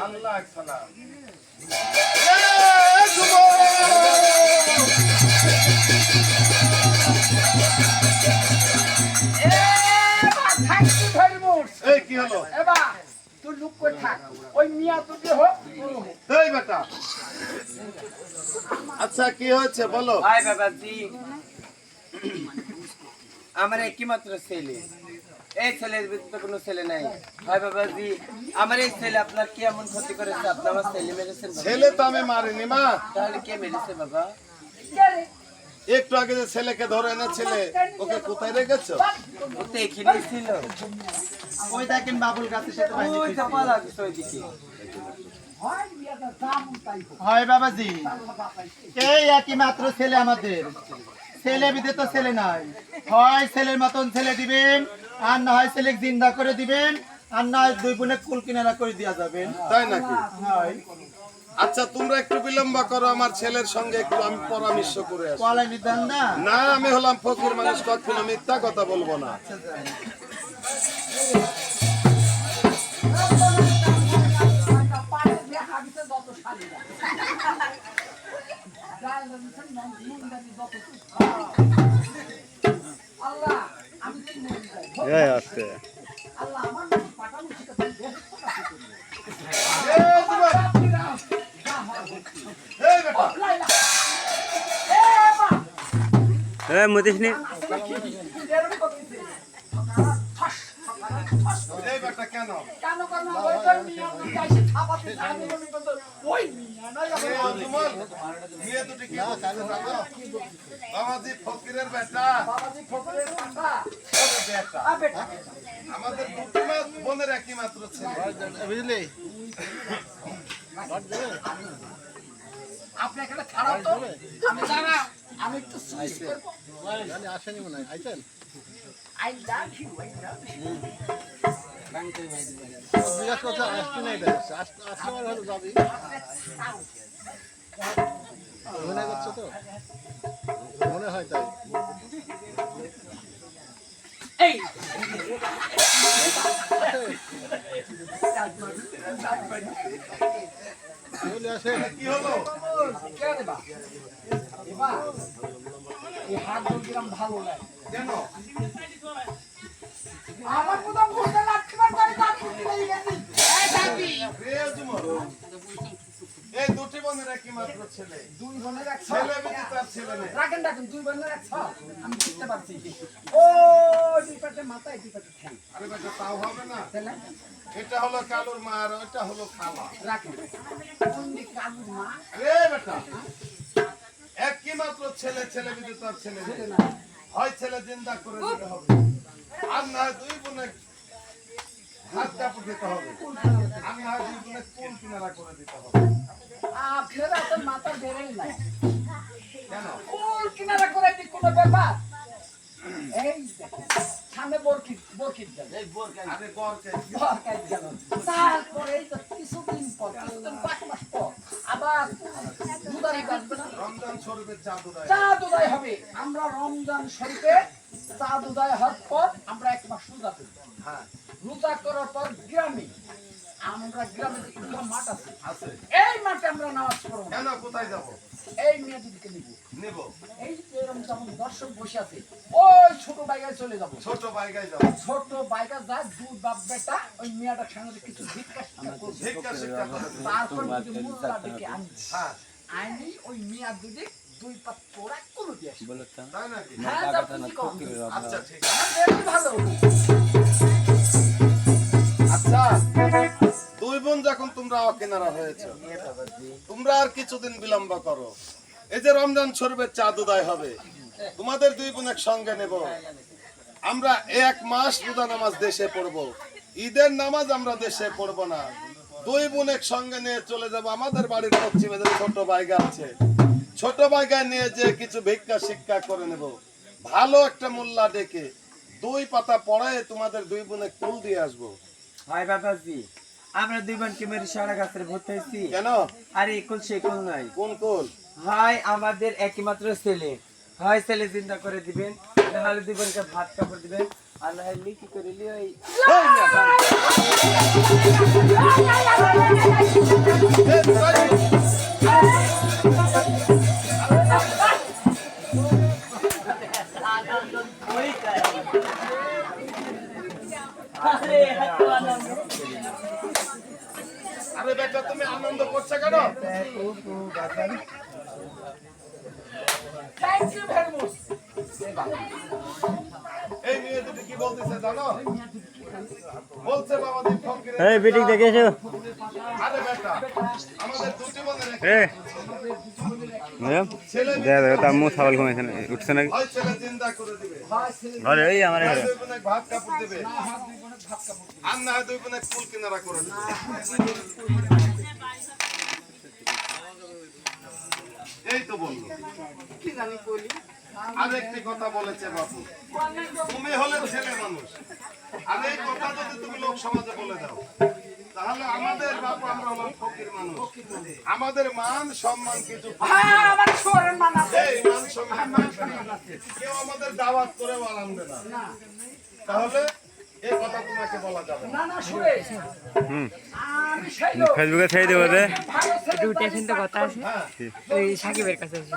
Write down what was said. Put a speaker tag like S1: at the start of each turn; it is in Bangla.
S1: আল্লাহ সালাম কি হলো?
S2: তুই লুক করে থাক, ওই মিয়া তুই হোক।
S1: এই বেটা, আচ্ছা কি হয়েছে বলো?
S3: ভাই বাবাজি, আমার একই মাত্র ছেলে, এই ছেলের ভিতরে কোনো ছেলে নাই। ভাই বাবাজি, আমার এই ছেলে আপনার কি এমন ক্ষতি করেছে? আপনি আমার ছেলে মেরেছেন?
S1: ছেলে তো আমি মারিনি মা।
S3: তাহলে কে মেরেছে বাবা?
S1: একটু আগে যে ছেলেকে ধরে এনেছিলে ওকে কোথায় রেখেছো?
S3: ও তো এখানেই ছিল।
S2: ওই দেখেন বাবুল গাছের সাথে
S3: ওই তো পালা গেছে ওইদিকে।
S2: হয় বাবাজি, এই একই মাত্র ছেলে আমাদের। ছেলে বিদে তো ছেলে নাই, হয় ছেলের মতন ছেলে দিবেন, আর না হয় ছেলে জিন্দা করে দিবেন, আর না হয় দুই বোনে কুল কিনারা করে দেওয়া যাবেন।
S1: তাই নাকি?
S2: হয়।
S1: আচ্ছা তোমরা একটু বিলম্ব করো, আমার ছেলের সঙ্গে একটু আমি পরামর্শ করে আসি।
S2: কলাই নিতেন না?
S1: না, আমি হলাম ফকির মানুষ, কখনো মিথ্যা কথা বলবো না। এই বেটা কেন? মেয়ে দুটি কি বাবাজি ফকিরের বেটা? বেটা আমাদের দুটি বোনের একই মাত্র ছেলে, বুঝলি?
S2: আপনি এখানে খারাপ তো আমি জানা, আমি একটু
S4: আসেনি মনে হয়, আইছেন?
S2: I love you, I love you.
S4: জিজ্ঞাসা করছে আসতে নাই, আসতে আমার ভালো যাবি মনে করছো তো, মনে হয় তাই।
S2: এই
S4: চলে আসে।
S1: কি হলো?
S2: কে রে বা? এবা এই হাত ধরলাম ভালো লাগে
S1: কেন?
S2: আমার প্রথম বলতে লাগছে না করে কাটি দিই গেছি। এই দাবি
S1: এই দুটি বোনের একই মাত্র ছেলে,
S2: দুই বোনের এক
S1: ছেলে বিটি তার ছেলে নেই।
S2: রাখেন রাখেন, দুই বোনের এক আমি বুঝতে পারছি। ও দুই পাটে মাথায় দুই পাটে ঠ্যাং।
S1: আরে বেটা তাও হবে না,
S2: তাহলে
S1: এটা হলো কালুর মা আর ওইটা হলো খালা।
S2: রাখেন কোন দিক কালুর মা?
S1: রে বেটা, একই মাত্র ছেলে, ছেলে বিটি তার ছেলে নেই।
S2: ছেলে না,
S1: হয় ছেলে জিন্দা করে দিতে হবে, আর না হয় দুই বোনে হাত কাপড় দিতে হবে, আর না হয় দুই বোনে কোন কিনারা করে দিতে হবে।
S2: আপনারা তো মাথা বেরেই নাই।
S1: কেন?
S2: কোন কিনারা করে দি কোনো ব্যাপার? এই দেখেন সামনে বরকিত গেল,
S1: এই আরে গরকে
S2: বরকিত গেল, তারপরে এই তো কিছুদিন পর, কিছুদিন 5 মাস পর আবার দুদারি বাজবে না?
S1: রমজান শরীফের চাঁদ উদয়।
S2: চাঁদ উদয় হবে। আমরা রমজান শরীফে চাঁদ উদয় হওয়ার পর আমরা 1 মাস রোজা করি।
S1: হ্যাঁ
S2: রোজা করার পর গ্রামে গ্রামে একটা মাঠ আছে,
S1: আছে।
S2: এই মাঠে আমরা নামাজ পড়ব।
S1: কেন? কোথায় যাব?
S2: এই মেয়ে দিদিকে নিব,
S1: নেব।
S2: এই এরকম যেমন দর্শক বসে আছে, ওই ছোট বাইকায় চলে যাব।
S1: ছোট বাইকায় যাব।
S2: ছোট বাইকা যায়, দুই বাপ বেটা ওই মেয়েটার সঙ্গে কিছু ভিক্ষা করবে,
S1: ভিক্ষা শিক্ষা করে।
S2: তারপর যদি মোল্লা ডেকে আনি,
S1: হ্যাঁ
S2: আইনি ওই মেয়া দুদি দুই পাত পোড়া করে দিয়ে আসবে।
S1: তাই নাকি?
S2: হ্যাঁ, যা তুমি কও।
S1: আচ্ছা ঠিক আছে।
S2: আমার বেশি ভালো।
S1: আচ্ছা দুই বোন যখন তোমরা অকেনারা হয়েছে, তোমরা আর কিছুদিন বিলম্ব করো। এই যে রমজান শরীফের চাঁদ উদয় হবে, তোমাদের দুই বোনের সঙ্গে নেব। আমরা 1 মাস রোজা নামাজ দেশে পড়বো, ঈদের নামাজ আমরা দেশে পড়বো না। দুই বোনের সঙ্গে নিয়ে চলে যাব আমাদের বাড়ির পশ্চিমে যে ছোট বাইগা আছে, ছোট বাইগা নিয়ে যে কিছু ভিক্ষা শিক্ষা করে নেব। ভালো একটা মোল্লা ডেকে 2 পাতা পড়ায় তোমাদের দুই বোনে কুল দিয়ে আসবো।
S3: ভাই বাবাজি, আমরা দুই বোনকে মেরে সারা গাছের ভর্তি হয়েছি।
S1: কেন?
S3: আরে একুল সেকুল নাই,
S1: কোন কোল?
S3: হয় আমাদের একই মাত্র ছেলে, হয় ছেলে জিন্দা করে দিবেন, নাহলে দুই বোনকে ভাত কাপড় দিবেন, আর নাহলে কি করিলি ওই
S1: আরে বেটা তুমি আনন্দ করছো কেন? এই মেয়ে দুটি কি বলতেছে জানো? বলছে বাবা দিন ফকিরের
S5: এই বিটিক দেখে এসো।
S1: আরে বেটা আমাদের দুটি বোনের
S5: এ
S1: ছেলে
S5: দেখো তার মুখ ছাগল ঘুমাইছে না, উঠছে নাকি?
S1: হয় ছেলে জিন্দা করে দিবে,
S5: আরে এই আমার
S1: হয়
S5: এখানে
S1: দুই বোনে ভাত কাপড় দিবে, আর না হয় দুই বোনে কুল কিনারা করে দিবে। এই তো বললো। আর একটি কথা বলেছে বাবু, তুমি হলে ছেলে মানুষ, আর এই কথা যদি তুমি লোক সমাজে বলে দাও তাহলে আমাদের বাপু আমরা হলাম ফকির মানুষ, আমাদের মান সম্মান কিছু এই মান সম্মান কেউ আমাদের দাওয়াত করে আনবে না, তাহলে এই কথা তোমাকে বলা যাবে না।
S5: ফেসবুকে ছেড়ে দেবো রে।
S6: একটু টেনশন তো কথা আছে, ওই সাকিবের কাছে আছে।